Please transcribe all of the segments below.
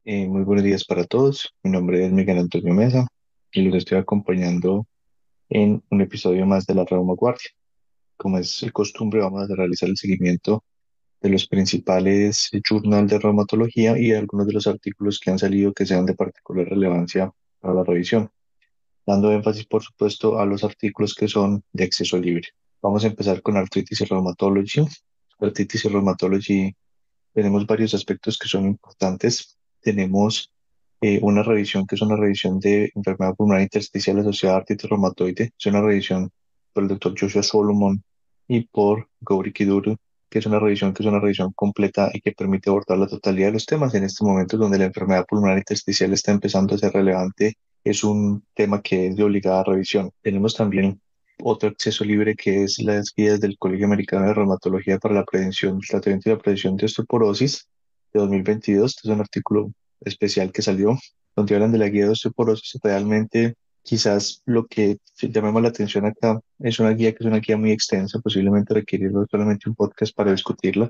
Muy buenos días para todos. Mi nombre es Miguel Antonio Mesa y los estoy acompañando en un episodio más de la Reumaguardia. Como es costumbre, vamos a realizar el seguimiento de los principales journal de reumatología y algunos de los artículos que han salido que sean de particular relevancia para la revisión, dando énfasis, por supuesto, a los artículos que son de acceso libre. Vamos a empezar con Arthritis y Rheumatology. Arthritis y Rheumatology tenemos varios aspectos que son importantes. Tenemos una revisión que es una revisión de enfermedad pulmonar intersticial asociada a artritis reumatoide. Es una revisión por el doctor Joshua Solomon y por Gauri Kiduru, que es una revisión completa y que permite abordar la totalidad de los temas. En este momento donde la enfermedad pulmonar intersticial está empezando a ser relevante, es un tema que es de obligada revisión. Tenemos también otro acceso libre que es las guías del Colegio Americano de Reumatología para la prevención, el tratamiento y la prevención de osteoporosis de 2022. Este es un artículo especial que salió donde hablan de la guía de osteoporosis. Realmente quizás lo que llamemos la atención acá es una guía que es una guía muy extensa, posiblemente requerirlo solamente un podcast para discutirla.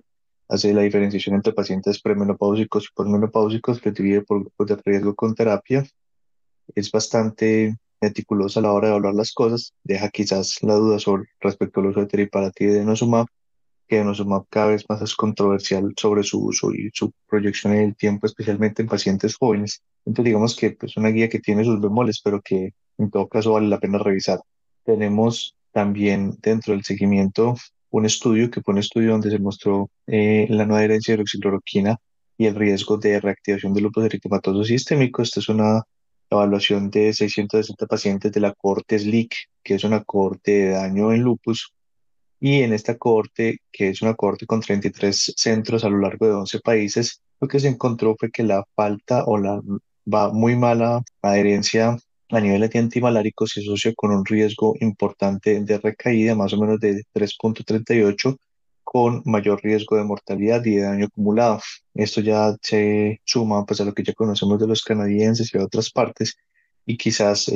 Hace la diferenciación entre pacientes premenopáusicos y posmenopáusicos, que divide por grupos de riesgo con terapia. Es bastante meticulosa a la hora de evaluar las cosas, deja quizás la duda sobre respecto al uso de teriparatida y denosumab, que denosumab cada vez más es controversial sobre su uso y su proyección en el tiempo, especialmente en pacientes jóvenes. Entonces digamos que es una guía que tiene sus bemoles, pero que en todo caso vale la pena revisar. Tenemos también dentro del seguimiento un estudio que fue un estudio donde se mostró la no adherencia de hidroxicloroquina y el riesgo de reactivación del lupus eritematoso sistémico. Esta es una evaluación de 660 pacientes de la cohorte SLEEK, que es una cohorte de daño en lupus, y en esta cohorte, que es una cohorte con 33 centros a lo largo de 11 países, lo que se encontró fue que la falta o la muy mala adherencia a nivel de antimalárico se asocia con un riesgo importante de recaída, más o menos de 3,38, con mayor riesgo de mortalidad y de daño acumulado. Esto ya se suma pues, a lo que ya conocemos de los canadienses y de otras partes, y quizás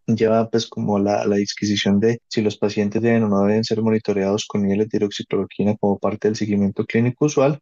lleva pues como la disquisición de si los pacientes deben o no deben ser monitoreados con niveles de hidroxicloroquina como parte del seguimiento clínico usual.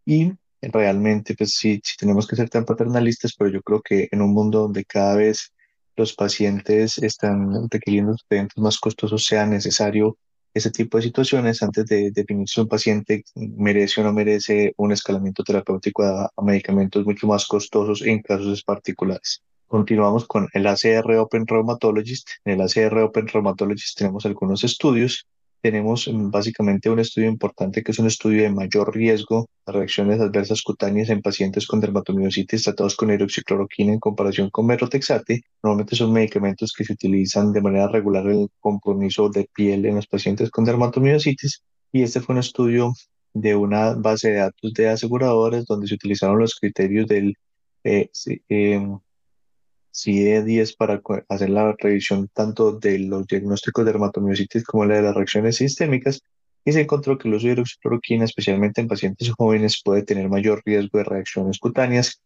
Y realmente pues sí tenemos que ser tan paternalistas, pero yo creo que en un mundo donde cada vez los pacientes están requiriendo tratamientos más costosos, sea necesario ese tipo de situaciones antes de definir si un paciente merece o no merece un escalamiento terapéutico a medicamentos mucho más costosos en casos particulares. Continuamos con el ACR Open Rheumatologist. En el ACR Open Rheumatologist tenemos algunos estudios. Tenemos básicamente un estudio importante que es un estudio de mayor riesgo de reacciones adversas cutáneas en pacientes con dermatomiositis tratados con hidroxicloroquina en comparación con metotrexate. Normalmente son medicamentos que se utilizan de manera regular en el compromiso de piel en los pacientes con dermatomiositis, y este fue un estudio de una base de datos de aseguradoras donde se utilizaron los criterios del eh, sí, em, CIE-10 para hacer la revisión tanto de los diagnósticos de dermatomiositis como la de las reacciones sistémicas, y se encontró que el uso de hidroxicloroquina, especialmente en pacientes jóvenes, puede tener mayor riesgo de reacciones cutáneas,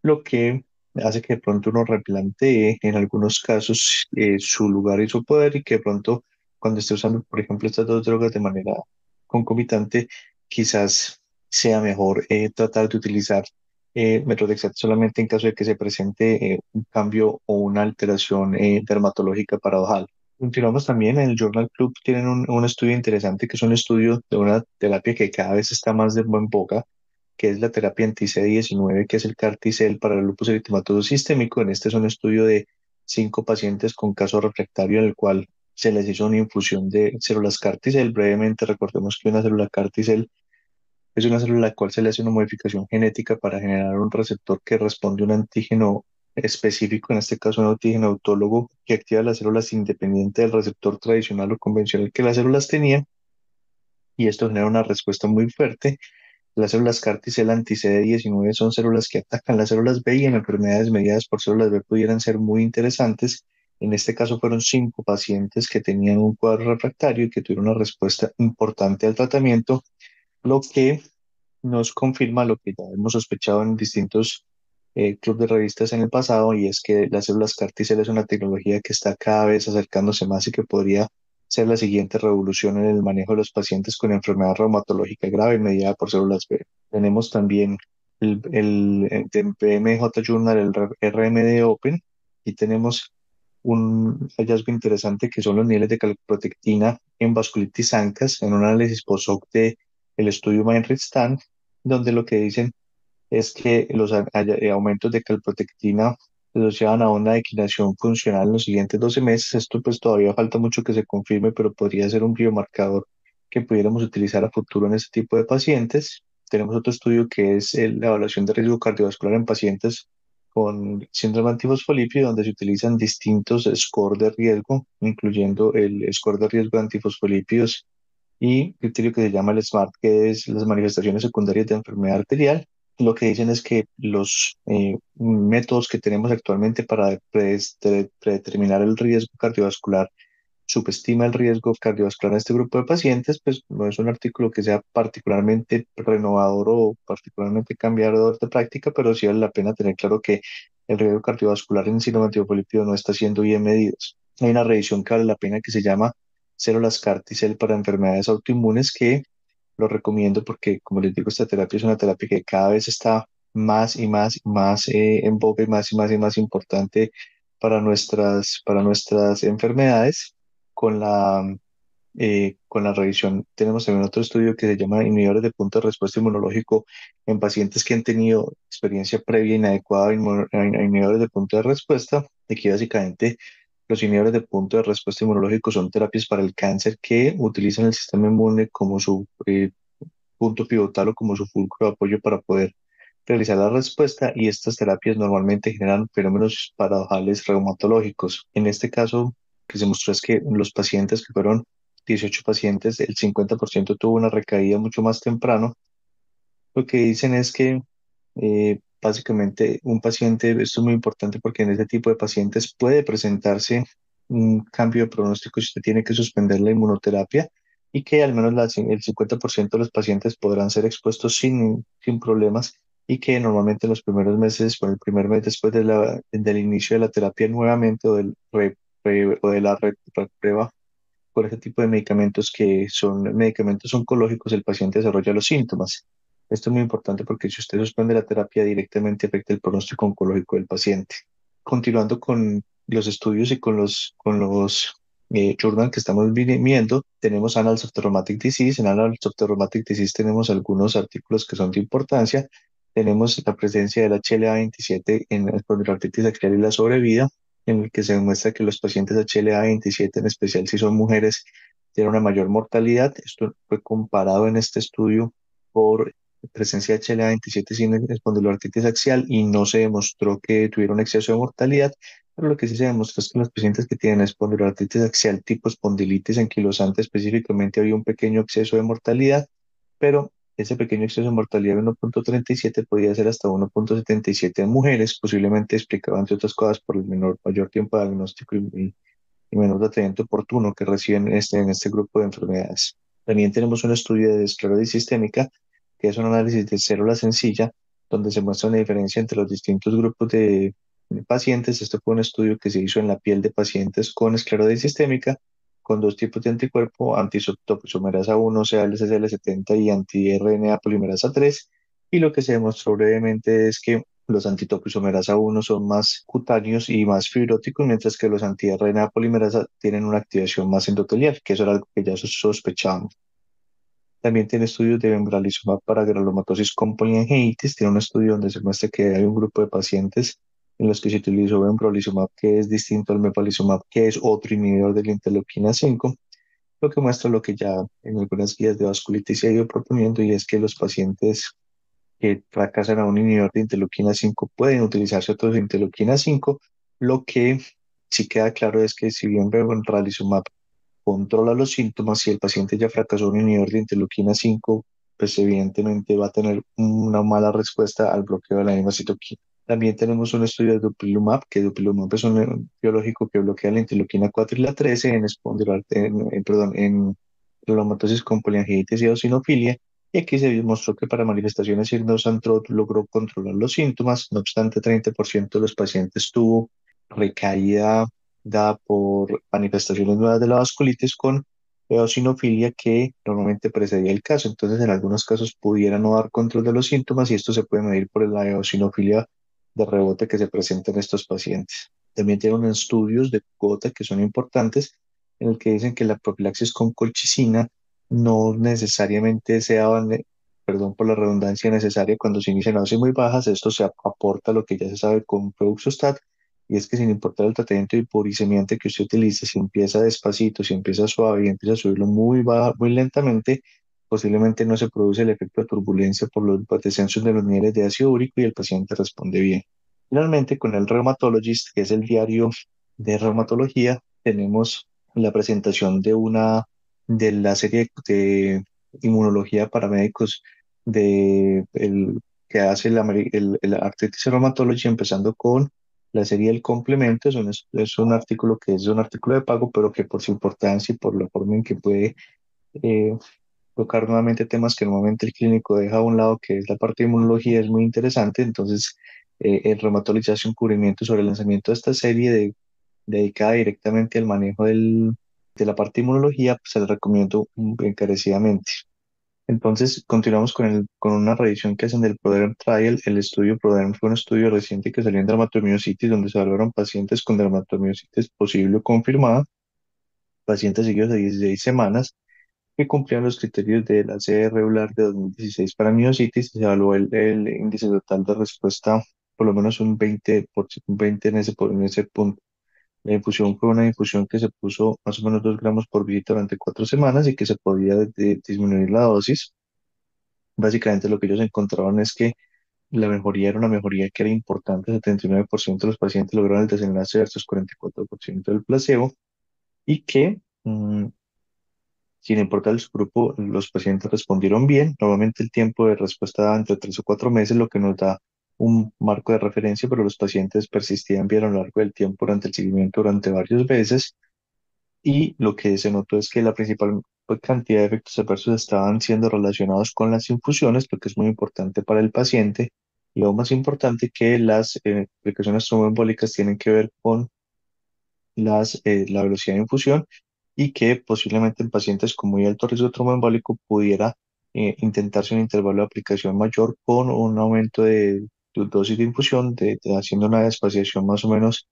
lo que hace que de pronto uno replantee en algunos casos su lugar y su poder, y que de pronto cuando esté usando, por ejemplo, estas dos drogas de manera concomitante, quizás sea mejor tratar de utilizar methotrexate solamente en caso de que se presente un cambio o una alteración dermatológica paradojal. Continuamos también en el Journal Club, tienen un estudio interesante que es un estudio de una terapia que cada vez está más de buen boca, que es la terapia anti-CD19, que es el Carticel para el lupus eritematoso sistémico. En este es un estudio de 5 pacientes con caso refractario en el cual se les hizo una infusión de células Carticel. Brevemente, recordemos que una célula Carticel es una célula a la cual se le hace una modificación genética para generar un receptor que responde a un antígeno específico, en este caso un antígeno autólogo, que activa las células independiente del receptor tradicional o convencional que las células tenían, y esto genera una respuesta muy fuerte. Las células CAR T-cell anti-CD19 son células que atacan las células B, y en enfermedades mediadas por células B pudieran ser muy interesantes. En este caso fueron 5 pacientes que tenían un cuadro refractario y que tuvieron una respuesta importante al tratamiento, lo que nos confirma lo que ya hemos sospechado en distintos clubes de revistas en el pasado, y es que las células CAR T-cell es una tecnología que está cada vez acercándose más y que podría ser la siguiente revolución en el manejo de los pacientes con enfermedad reumatológica grave mediada por células B. Tenemos también de PMJ Journal, el RMD Open, y tenemos un hallazgo interesante que son los niveles de calprotectina en vasculitis ANCAS en un análisis post-hoc de el estudio MindRed-STAN, donde lo que dicen es que los aumentos de calprotectina los llevan a una declinación funcional en los siguientes 12 meses. Esto pues todavía falta mucho que se confirme, pero podría ser un biomarcador que pudiéramos utilizar a futuro en este tipo de pacientes. Tenemos otro estudio que es la evaluación de riesgo cardiovascular en pacientes con síndrome antifosfolípido, donde se utilizan distintos scores de riesgo, incluyendo el score de riesgo de antifosfolípidos y criterio que se llama el SMART, que es las manifestaciones secundarias de enfermedad arterial. Lo que dicen es que los métodos que tenemos actualmente para predeterminar el riesgo cardiovascular subestima el riesgo cardiovascular en este grupo de pacientes, pues no es un artículo que sea particularmente renovador o particularmente cambiador de práctica, pero sí vale la pena tener claro que el riesgo cardiovascular en síndrome antifolípido no está siendo bien medido. Hay una revisión que vale la pena que se llama células CAR T-cell para enfermedades autoinmunes que lo recomiendo porque, como les digo, esta terapia es una terapia que cada vez está más y más y más en boga y más y más y más importante para nuestras enfermedades. Con con la revisión tenemos también otro estudio que se llama inhibidores de punto de respuesta inmunológico en pacientes que han tenido experiencia previa inadecuada a inhibidores de punto de respuesta. Aquí básicamente los inhibidores de punto de respuesta inmunológico son terapias para el cáncer que utilizan el sistema inmune como su punto pivotal o como su fulcro de apoyo para poder realizar la respuesta y estas terapias normalmente generan fenómenos paradojales reumatológicos. En este caso, lo que se mostró es que los pacientes que fueron 18 pacientes, el 50% tuvo una recaída mucho más temprano. Lo que dicen es que básicamente un paciente, esto es muy importante porque en este tipo de pacientes puede presentarse un cambio de pronóstico si usted tiene que suspender la inmunoterapia y que al menos el 50% de los pacientes podrán ser expuestos sin problemas y que normalmente en los primeros meses, por el primer mes después de del inicio de la terapia nuevamente o o de la prueba por ese tipo de medicamentos que son medicamentos oncológicos, el paciente desarrolla los síntomas. Esto es muy importante porque si usted suspende la terapia directamente afecta el pronóstico oncológico del paciente. Continuando con los estudios y con los journal que estamos viendo, tenemos Annals of the Rheumatic Disease. En Annals of the Rheumatic Disease tenemos algunos artículos que son de importancia. Tenemos la presencia del HLA-27 en la espondilortitis axial y la sobrevida, en el que se demuestra que los pacientes HLA-27, en especial si son mujeres, tienen una mayor mortalidad. Esto fue comparado en este estudio por presencia de HLA-27 sin espondiloartritis axial y no se demostró que tuvieron exceso de mortalidad, pero lo que sí se demostró es que los pacientes que tienen espondiloartritis axial tipo espondilitis anquilosante específicamente había un pequeño exceso de mortalidad, pero ese pequeño exceso de mortalidad de 1,37 podía ser hasta 1,77 en mujeres, posiblemente explicado entre otras cosas por el mayor tiempo de diagnóstico y menor tratamiento oportuno que reciben en este grupo de enfermedades. También tenemos un estudio de esclerosis sistémica, que es un análisis de célula sencilla, donde se muestra una diferencia entre los distintos grupos de pacientes. Este fue un estudio que se hizo en la piel de pacientes con esclerosis sistémica, con dos tipos de anticuerpo, antitopoisomerasa 1, CALCCL70 y anti-RNA polimerasa 3. Y lo que se demostró brevemente es que los antitopoisomerasa 1 son más cutáneos y más fibróticos, mientras que los anti-RNA polimerasa tienen una activación más endotelial, que eso era algo que ya sospechábamos. También tiene estudios de pembrolizumab para granulomatosis con polyangiitis. Tiene un estudio donde se muestra que hay un grupo de pacientes en los que se utilizó pembrolizumab, que es distinto al mepolizumab, que es otro inhibidor de la interleuquina 5, lo que muestra lo que ya en algunas guías de vasculitis se ha ido proponiendo, y es que los pacientes que fracasan a un inhibidor de interleuquina 5 pueden utilizarse otros de interleuquina 5. Lo que sí queda claro es que si bien pembrolizumab controla los síntomas, si el paciente ya fracasó un inhibidor de interleuquina 5, pues evidentemente va a tener una mala respuesta al bloqueo de la misma citoquina. También tenemos un estudio de dupilumab, que dupilumab es un biológico que bloquea la interleuquina 4 y la 13 en reumatosis con poliangiitis y eosinofilia. Y aquí se demostró que para manifestaciones signos-antrot logró controlar los síntomas. No obstante, 30% de los pacientes tuvo recaída dada por manifestaciones nuevas de la vasculitis con eosinofilia que normalmente precedía el caso. Entonces, en algunos casos pudiera no dar control de los síntomas y esto se puede medir por la eosinofilia de rebote que se presenta en estos pacientes. También tienen estudios de gota que son importantes en el que dicen que la profilaxis con colchicina no necesariamente sea, perdón por la redundancia, necesaria cuando se inician dosis muy bajas. Esto se aporta lo que ya se sabe con Fluoxostat, y es que sin importar el tratamiento de hipouricemiante que usted utilice, si empieza despacito, si empieza suave y empieza a subirlo muy baja, muy lentamente, posiblemente no se produce el efecto de turbulencia por los descensos de los niveles de ácido úrico y el paciente responde bien. Finalmente, con el Rheumatologist, que es el diario de reumatología, tenemos la presentación de la serie de inmunología para médicos que hace el Arthritis Rheumatology, empezando con la serie del complemento. Es un artículo que es un artículo de pago, pero que por su importancia y por la forma en que puede eh, tocar nuevamente temas que normalmente el clínico deja a un lado, que es la parte de inmunología, es muy interesante. Entonces, el reumatología hace un cubrimiento sobre el lanzamiento de esta serie dedicada directamente al manejo de la parte de inmunología, pues se la recomiendo encarecidamente. Entonces, continuamos con una revisión que hacen del ProDerm Trial. El estudio ProDerm fue un estudio reciente que salió en dermatomiositis, donde se evaluaron pacientes con dermatomiositis posible o confirmada, pacientes seguidos de 16 semanas, que cumplían los criterios de la CE regular de 2016 para miositis. Se evaluó el índice total de respuesta, por lo menos un 20 en ese punto. La infusión fue una infusión que se puso más o menos 2 gramos por visita durante 4 semanas y que se podía disminuir la dosis. Básicamente lo que ellos encontraron es que la mejoría era una mejoría que era importante. 79% de los pacientes lograron el desenlace versus 44% del placebo, y que sin importar el subgrupo, los pacientes respondieron bien. Normalmente el tiempo de respuesta daba entre 3 o 4 meses, lo que nos da un marco de referencia, pero los pacientes persistían bien a lo largo del tiempo durante el seguimiento durante varios meses. Y lo que se notó es que la principal cantidad de efectos adversos estaban siendo relacionados con las infusiones, lo que es muy importante para el paciente. Y lo más importante, que las complicaciones tromboembólicas tienen que ver con la velocidad de infusión, y que posiblemente en pacientes con muy alto riesgo tromboembólico pudiera intentarse un intervalo de aplicación mayor con un aumento de dosis de infusión, haciendo una espaciación más o menos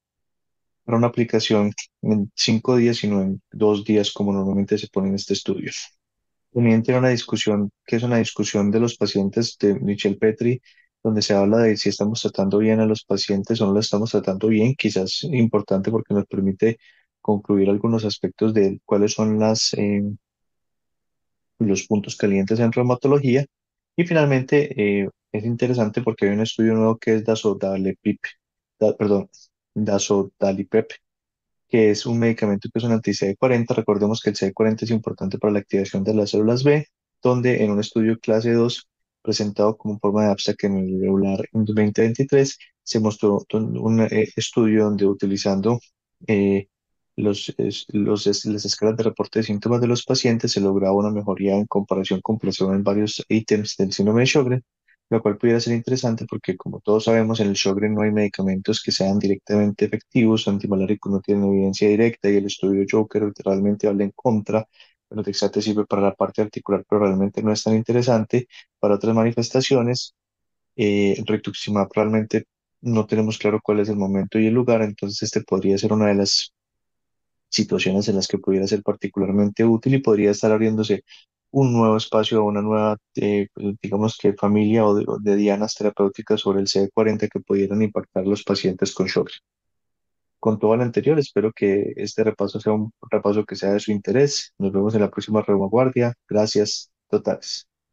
para una aplicación en 5 días y no en 2 días como normalmente se pone en este estudio. También tiene una discusión, que es una discusión de los pacientes de Michel Petri, donde se habla de si estamos tratando bien a los pacientes o no lo estamos tratando bien. Quizás importante porque nos permite concluir algunos aspectos de cuáles son los puntos calientes en reumatología. Y finalmente, es interesante porque hay un estudio nuevo que es perdón, Dazodalibep, que es un medicamento que es un anti-CD40. Recordemos que el CD40 es importante para la activación de las células B, donde en un estudio clase 2 presentado como forma de abstract en el regular en 2023, se mostró un estudio donde utilizando eh, las escalas de reporte de síntomas de los pacientes se lograba una mejoría en comparación con placebo en varios ítems del síndrome de Sjögren, lo cual pudiera ser interesante porque, como todos sabemos, en el Sjögren no hay medicamentos que sean directamente efectivos. Antimaláricos no tienen evidencia directa y el estudio Joker realmente habla en contra. Pero Texate sirve para la parte articular, pero realmente no es tan interesante para otras manifestaciones. Rituximab realmente no tenemos claro cuál es el momento y el lugar, entonces este podría ser una de las situaciones en las que pudiera ser particularmente útil y podría estar abriéndose un nuevo espacio o una nueva, digamos que familia o de dianas terapéuticas sobre el CD40 que pudieran impactar los pacientes con shock. Con todo lo anterior, espero que este repaso sea un repaso que sea de su interés. Nos vemos en la próxima retaguardia. Gracias totales.